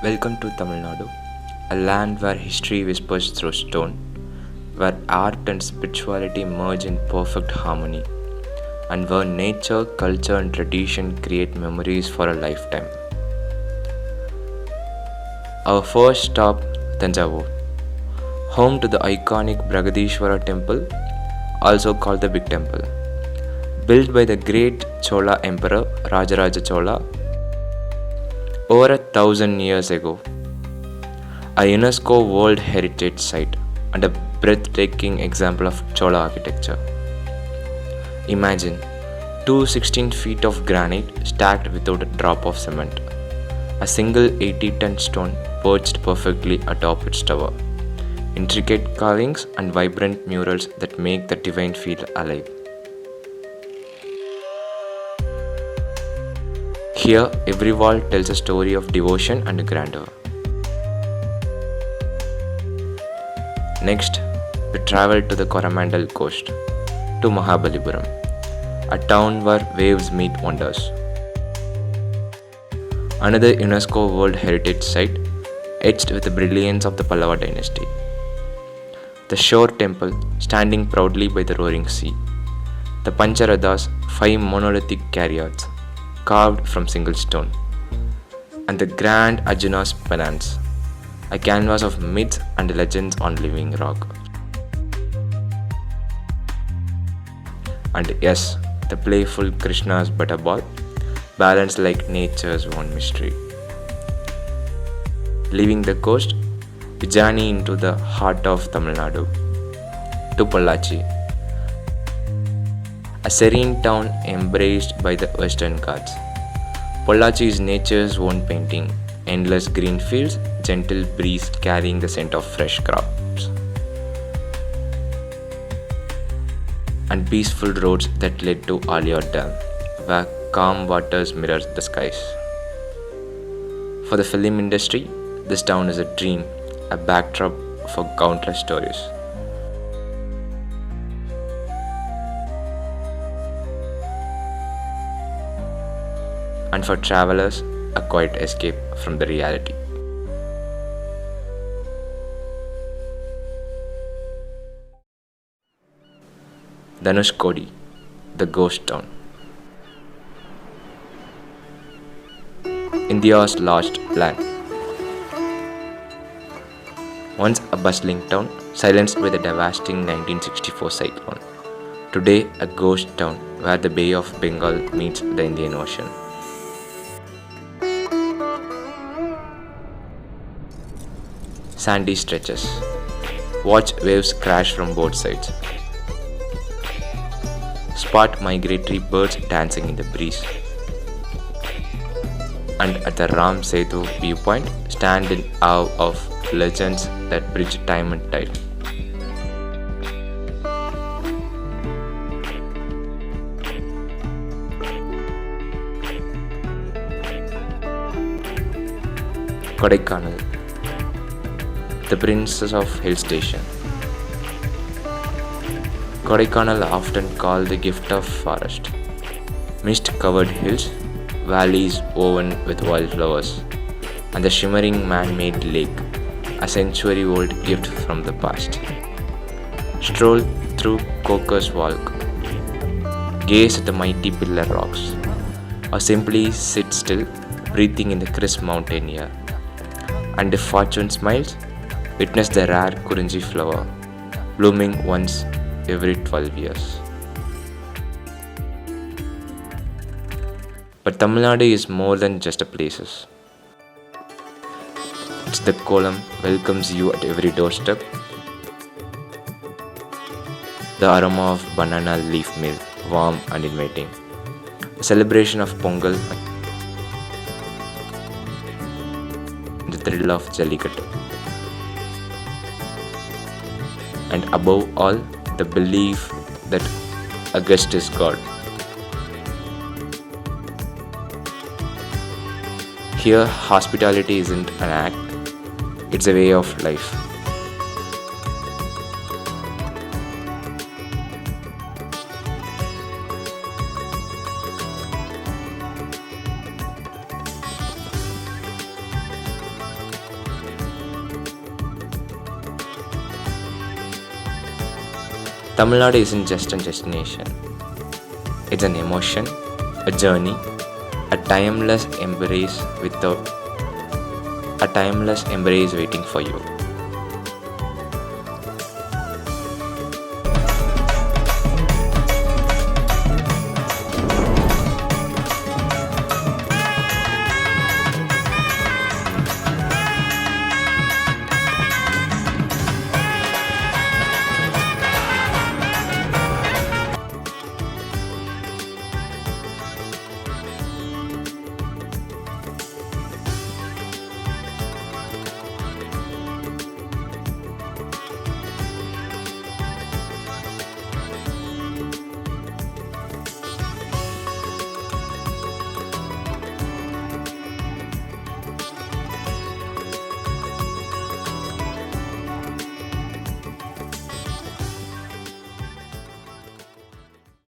Welcome to Tamil Nadu, a land where history whispers through stone, where art and spirituality merge in perfect harmony, and where nature, culture, and tradition create memories for a lifetime. Our first stop, Thanjavur, home to the iconic Brihadeeswara Temple, also called the Big Temple, built by the great Chola Emperor Rajaraja Chola over 1,000 years ago, a UNESCO World Heritage Site and a breathtaking example of Chola architecture. Imagine 216 feet of granite stacked without a drop of cement, a single 80-ton stone perched perfectly atop its tower, intricate carvings and vibrant murals that make the divine feel alive. Here, every wall tells a story of devotion and grandeur. Next, we travel to the Coromandel coast, to Mahabalipuram, a town where waves meet wonders. Another UNESCO World Heritage Site, etched with the brilliance of the Pallava dynasty. The shore temple, standing proudly by the roaring sea. The Pancharathas, 5 monolithic chariots, carved from single stone, and the grand Arjuna's penance, a canvas of myths and legends on living rock. And yes, the playful Krishna's butterball, balanced like nature's own mystery. Leaving the coast, we journey into the heart of Tamil Nadu, to Pollachi, a serene town embraced by the Western Ghats. Pollachi is nature's own painting, endless green fields, gentle breeze carrying the scent of fresh crops, and peaceful roads that led to Alia Dam, where calm waters mirror the skies. For the film industry, this town is a dream, a backdrop for countless stories. And for travelers, a quiet escape from the reality. Dhanushkodi, the ghost town. India's lost land. Once a bustling town, silenced by the devastating 1964 cyclone. Today, a ghost town where the Bay of Bengal meets the Indian Ocean. Sandy stretches. Watch waves crash from both sides. Spot migratory birds dancing in the breeze. And at the Ram Setu viewpoint, stand in awe of legends that bridge time and tide. Kodaikanal, the princess of hill station. Kodaikanal, often called the gift of forest. Mist-covered hills, valleys woven with wildflowers, and the shimmering man-made lake, a century-old gift from the past. Stroll through Coker's Walk, gaze at the mighty pillar rocks, or simply sit still, breathing in the crisp mountain air. And if fortune smiles, witness the rare Kurunji flower, blooming once every 12 years. But Tamil Nadu is more than just a places. It's the kolam welcomes you at every doorstep. The aroma of banana leaf meal, warm and inviting. A celebration of Pongal, the thrill of Jallikattu. And above all, the belief that a guest is God. Here, hospitality isn't an act, it's a way of life. Tamil Nadu isn't just a destination, it's an emotion, a journey, a timeless embrace waiting for you.